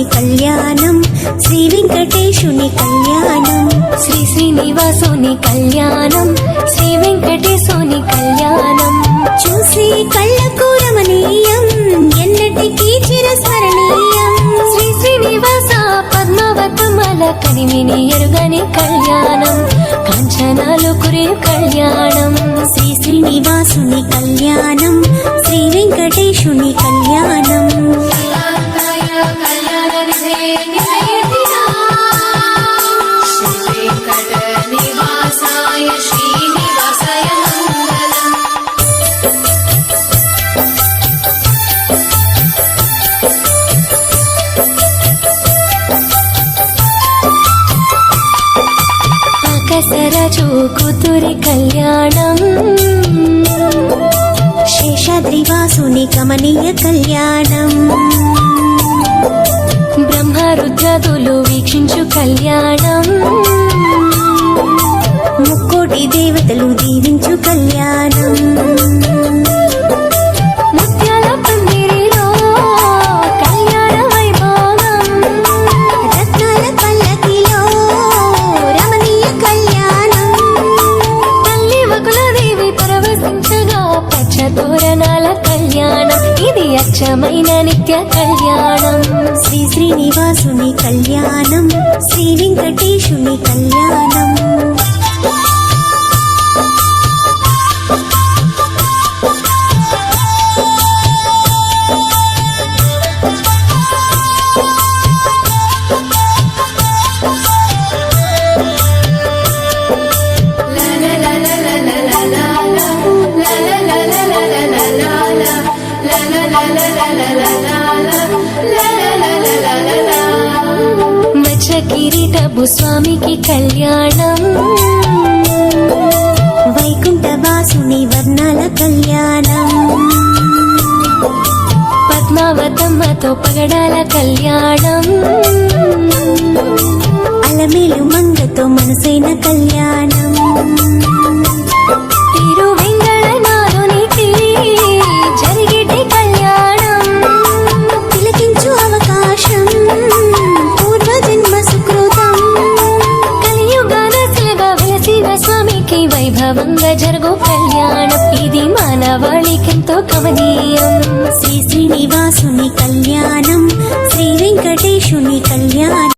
శ్రీనివాసుని కళ్యాణం శ్రీ వెంకటేశుని కళ్యాణం శ్రీ శ్రీనివాసుని కళ్యాణం శ్రీ వెంకటేశుని కళ్యాణం చూసి కళ్ళకు రమణీయం ఎన్నటికీ చిరస్మరణీయం శ్రీ శ్రీనివాస పద్మావతమల కనివిని ఎరుగని కళ్యాణం కాంచనాలు కురే కళ్యాణం శ్రీ శ్రీనివాసుని కళ్యాణం శ్రీ వెంకటేశుని కళ్యాణం ఆకాశరాజు కూతురి కళ్యాణం శేషాద్రివాసుని కమనీయ కళ్యాణం బ్రహ్మరుద్రాదులు వీక్షించు కళ్యాణం ముక్కోటి దేవతలు దీవించు కళ్యాణం ముత్యాల పందిరిలో కళ్యాణ వైభోగం రత్నాల పల్లకిలో రమణీయ కళ్యాణం తల్లి వకులదేవి పరవశించగా పచ్చ తోరణాల కళ్యాణం ఇది అచ్చమైన నిత్య కళ్యాణం శ్రీ శ్రీనివాసుని కళ్యాణం శ్రీ వెంకటేశుని కళ్యాణం మచ్చ కిరీటపు స్వామికి కళ్యాణం వైకుంఠవాసుని వర్ణాల కళ్యాణం పద్మావతమ్మతో పగడాల కళ్యాణం అలమేలు మంగతో మనసైన కళ్యాణం తిరువెంగళనాథునికి జరిగేటి కళ్యాణం తిలకించు అవకాశం పూర్వజన్మ సుకృతం కలియుగాన శిలగా వెలసిన స్వామికి వైభవంగా జరుగు కళ్యాణం ఇది మానవాళికెంతో కమనీయం శ్రీ శ్రీనివాసుని కళ్యాణం శ్రీ వెంకటేశుని కళ్యాణం